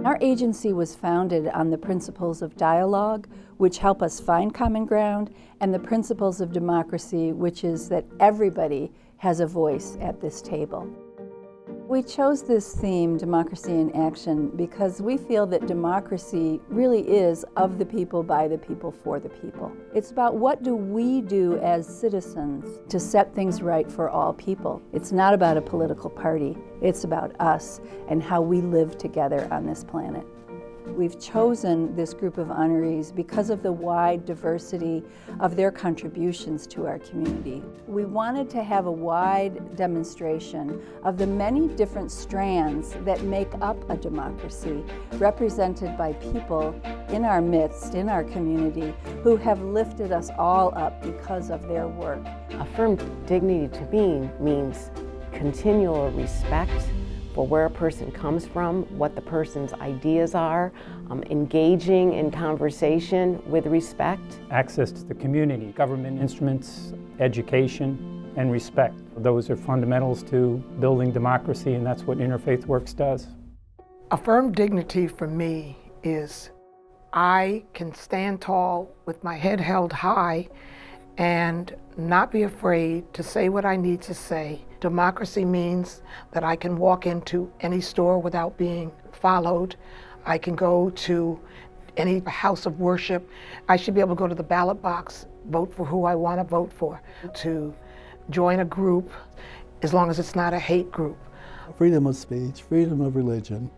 Our agency was founded on the principles of dialogue, which help us find common ground, and the principles of democracy, which is that everybody has a voice at this table. We chose this theme, Democracy in Action, because we feel that democracy really is of the people, by the people, for the people. It's about what do we do as citizens to set things right for all people. It's not about a political party. It's about us and how we live together on this planet. We've chosen this group of honorees because of the wide diversity of their contributions to our community. We wanted to have a wide demonstration of the many different strands that make up a democracy, represented by people in our midst, in our community, who have lifted us all up because of their work. Affirmed dignity to me means continual respect for where a person comes from, what the person's ideas are, engaging in conversation with respect. Access to the community, government instruments, education, and respect. Those are fundamentals to building democracy, and that's what Interfaith Works does. Affirmed dignity for me is I can stand tall with my head held high and not be afraid to say what I need to say. Democracy means that I can walk into any store without being followed. I can go to any house of worship. I should be able to go to the ballot box, vote for who I want to vote for, to join a group, as long as it's not a hate group. Freedom of speech, freedom of religion,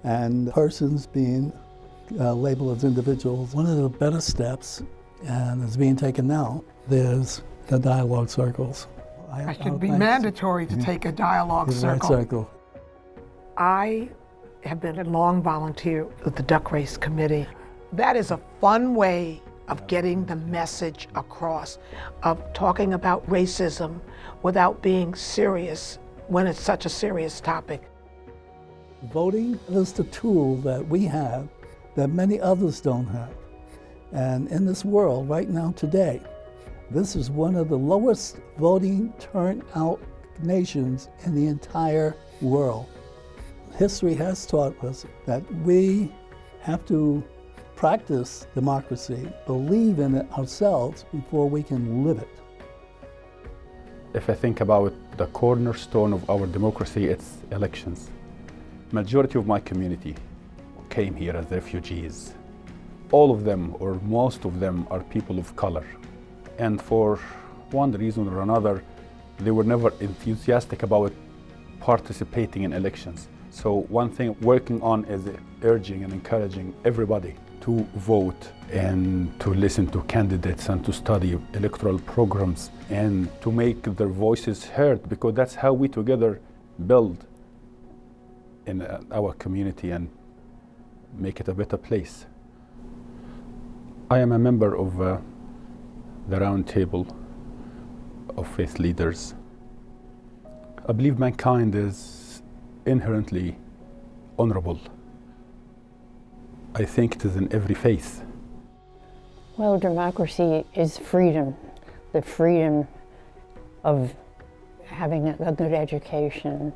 and persons being labeled as individuals. One of the better steps, and is being taken now, there's the dialogue circles. I should be mandatory to take a dialogue circle. I have been a long volunteer with the Duck Race Committee. That is a fun way of getting the message across, of talking about racism without being serious when it's such a serious topic. Voting is the tool that we have that many others don't have. And in this world right now today, this is one of the lowest voting turnout nations in the entire world. History has taught us that we have to practice democracy, believe in it ourselves before we can live it. If I think about the cornerstone of our democracy, it's elections. Majority of my community came here as refugees. All of them, or most of them, are people of color. And for one reason or another, they were never enthusiastic about participating in elections. So one thing working on is urging and encouraging everybody to vote and to listen to candidates and to study electoral programs and to make their voices heard, because that's how we together build in our community and make it a better place. I am a member of the Round Table of Faith Leaders. I believe mankind is inherently honorable. I think it is in every faith. Well, democracy is freedom, the freedom of having a good education,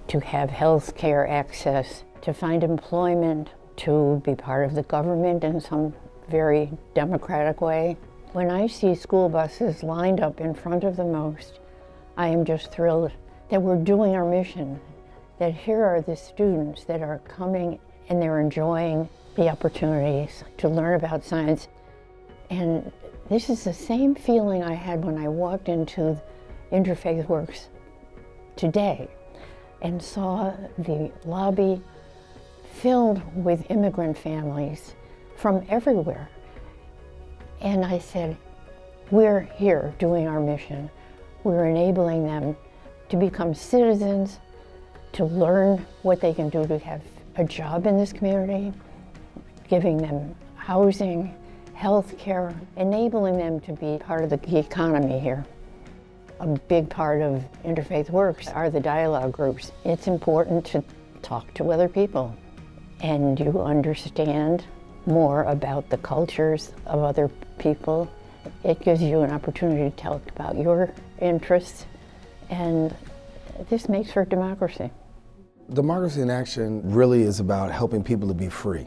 to have health care access, to find employment, to be part of the government in some very democratic way. When I see school buses lined up in front of the most, I am just thrilled that we're doing our mission, that here are the students that are coming and they're enjoying the opportunities to learn about science. And this is the same feeling I had when I walked into InterFaith Works today and saw the lobby filled with immigrant families from everywhere. And I said, we're here doing our mission. We're enabling them to become citizens, to learn what they can do to have a job in this community, giving them housing, health care, enabling them to be part of the economy here. A big part of InterFaith Works are the dialogue groups. It's important to talk to other people, and you understand more about the cultures of other people. It gives you an opportunity to talk about your interests, and this makes for democracy. Democracy in Action really is about helping people to be free.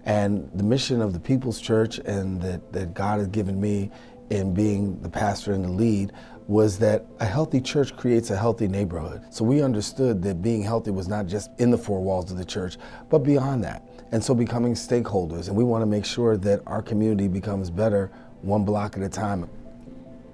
And the mission of the People's Church and that God has given me in being the pastor and the lead was that a healthy church creates a healthy neighborhood. So we understood that being healthy was not just in the four walls of the church, but beyond that. And so becoming stakeholders, and we want to make sure that our community becomes better one block at a time.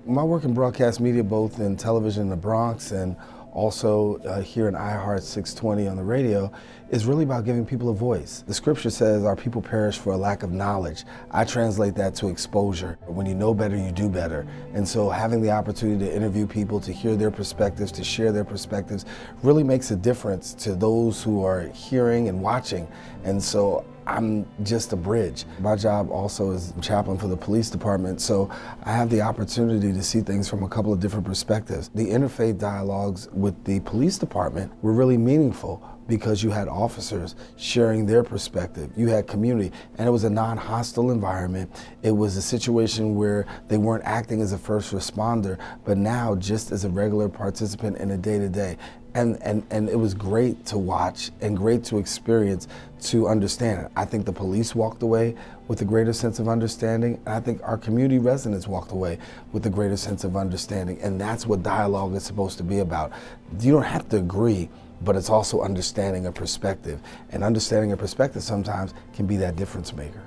My work in broadcast media, both in television in the Bronx and also here in iHeart 620 on the radio, is really about giving people a voice. The scripture says our people perish for a lack of knowledge. I translate that to exposure. When you know better, you do better. And so having the opportunity to interview people, to hear their perspectives, to share their perspectives, really makes a difference to those who are hearing and watching. And so I'm just a bridge. My job also is chaplain for the police department, so I have the opportunity to see things from a couple of different perspectives. The interfaith dialogues with the police department were really meaningful because you had officers sharing their perspective. You had community, and it was a non-hostile environment. It was a situation where they weren't acting as a first responder, but now just as a regular participant in a day-to-day. And it was great to watch and great to experience, to understand it. I think the police walked away with a greater sense of understanding, and I think our community residents walked away with a greater sense of understanding, and that's what dialogue is supposed to be about. You don't have to agree, but it's also understanding a perspective, and understanding a perspective sometimes can be that difference maker.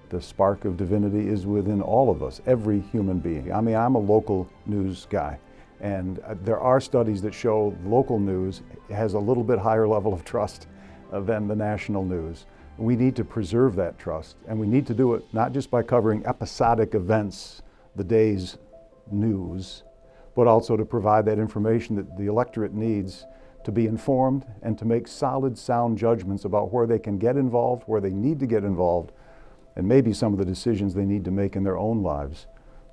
The spark of divinity is within all of us, every human being. I mean, I'm a local news guy. And there are studies that show local news has a little bit higher level of trust than the national news. We need to preserve that trust, and we need to do it not just by covering episodic events, the day's news, but also to provide that information that the electorate needs to be informed and to make solid, sound judgments about where they can get involved, where they need to get involved, and maybe some of the decisions they need to make in their own lives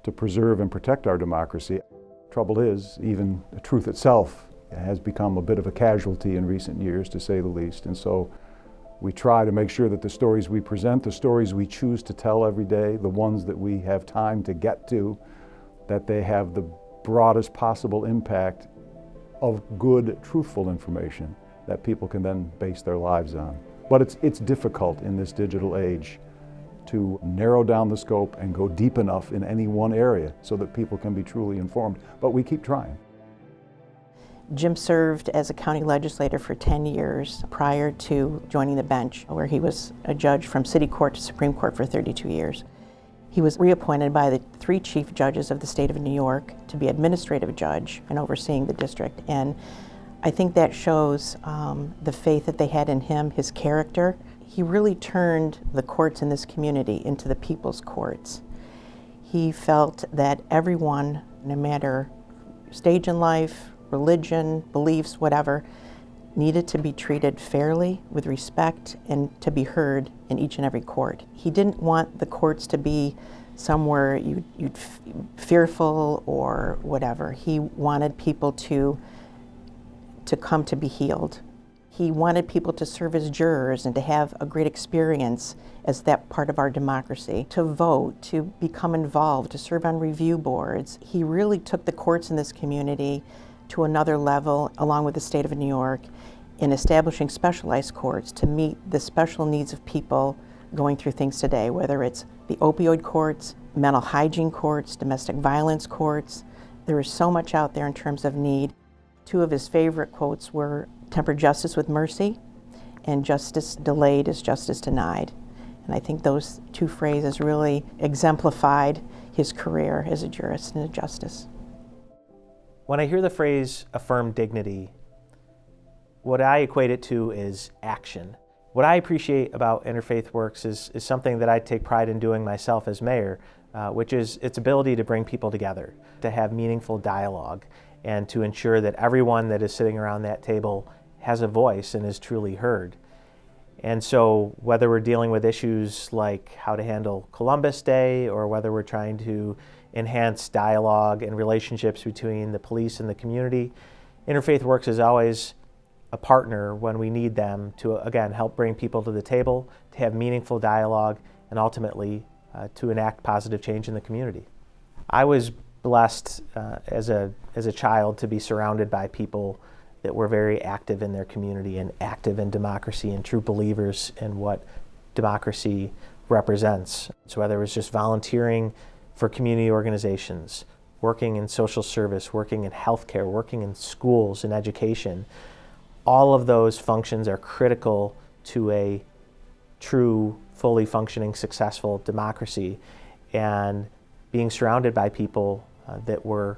to preserve and protect our democracy. Trouble is, even the truth itself has become a bit of a casualty in recent years, to say the least. And so we try to make sure that the stories we present, the stories we choose to tell every day, the ones that we have time to get to, that they have the broadest possible impact of good, truthful information that people can then base their lives on. But it's difficult in this digital age to narrow down the scope and go deep enough in any one area so that people can be truly informed, but we keep trying. Jim served as a county legislator for 10 years prior to joining the bench, where he was a judge from city court to Supreme Court for 32 years. He was reappointed by the 3 chief judges of the state of New York to be administrative judge and overseeing the district. And I think that shows the faith that they had in him, his character. He really turned the courts in this community into the people's courts. He felt that everyone, no matter stage in life, religion, beliefs, whatever, needed to be treated fairly, with respect, and to be heard in each and every court. He didn't want the courts to be somewhere you'd fearful or whatever. He wanted people to come to be healed. He wanted people to serve as jurors and to have a great experience as that part of our democracy, to vote, to become involved, to serve on review boards. He really took the courts in this community to another level, along with the state of New York, in establishing specialized courts to meet the special needs of people going through things today, whether it's the opioid courts, mental hygiene courts, domestic violence courts. There is so much out there in terms of need. 2 of his favorite quotes were, "Temper justice with mercy," and "Justice delayed is justice denied." And I think those 2 phrases really exemplified his career as a jurist and a justice. When I hear the phrase affirm dignity, what I equate it to is action. What I appreciate about Interfaith Works is something that I take pride in doing myself as mayor, which is its ability to bring people together, to have meaningful dialogue, and to ensure that everyone that is sitting around that table has a voice and is truly heard. And so whether we're dealing with issues like how to handle Columbus Day, or whether we're trying to enhance dialogue and relationships between the police and the community, Interfaith Works is always a partner when we need them to, again, help bring people to the table, to have meaningful dialogue, and ultimately to enact positive change in the community. I was blessed as a child to be surrounded by people that were very active in their community and active in democracy and true believers in what democracy represents. So whether it was just volunteering for community organizations, working in social service, working in healthcare, working in schools and education, all of those functions are critical to a true, fully functioning, successful democracy. And being surrounded by people that were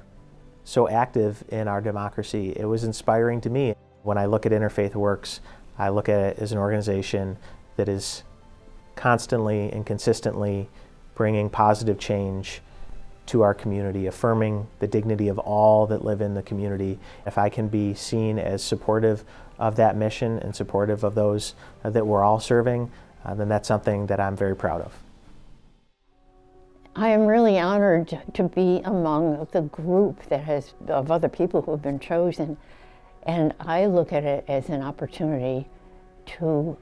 so active in our democracy, it was inspiring to me. When I look at Interfaith Works, I look at it as an organization that is constantly and consistently bringing positive change to our community, affirming the dignity of all that live in the community. If I can be seen as supportive of that mission and supportive of those that we're all serving, then that's something that I'm very proud of. I am really honored to be among the group of other people who have been chosen, and I look at it as an opportunity to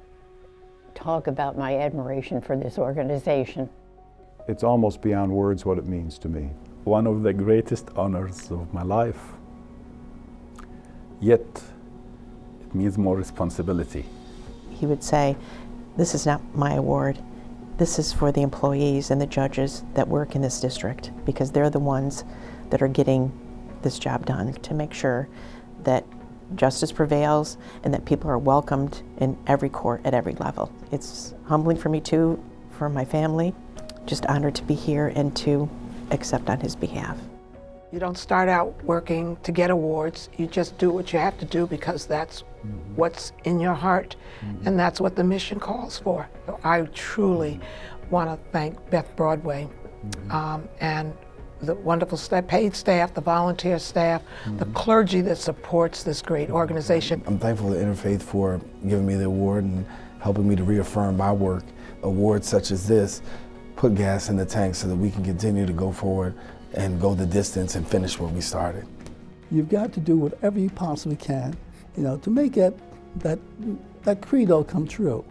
talk about my admiration for this organization. It's almost beyond words what it means to me. One of the greatest honors of my life. Yet, it means more responsibility. He would say, "This is not my award. This is for the employees and the judges that work in this district, because they're the ones that are getting this job done to make sure that justice prevails and that people are welcomed in every court at every level." It's humbling for me too, for my family. Just honored to be here and to accept on his behalf. You don't start out working to get awards. You just do what you have to do because that's what's in your heart, and that's what the mission calls for. So I truly want to thank Beth Broadway and the wonderful paid staff, the volunteer staff, the clergy that supports this great organization. I'm thankful to Interfaith for giving me the award and helping me to reaffirm my work. Awards such as this put gas in the tank so that we can continue to go forward and go the distance and finish what we started. You've got to do whatever you possibly can, to make that credo come true.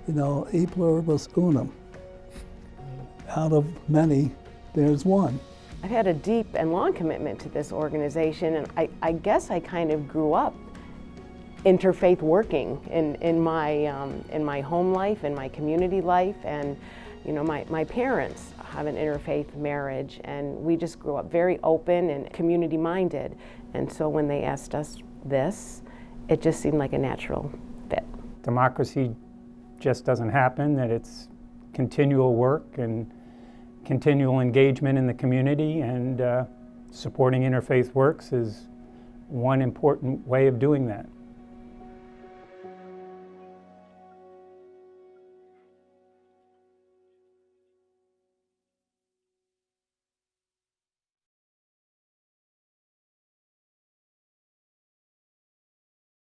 E pluribus unum. Out of many, there's one. I've had a deep and long commitment to this organization, and I guess I kind of grew up interfaith working in my home life, in my community life, and my parents have an interfaith marriage, and we just grew up very open and community-minded. And so when they asked us this, it just seemed like a natural fit. Democracy just doesn't happen, that it's continual work and continual engagement in the community, and supporting Interfaith Works is one important way of doing that.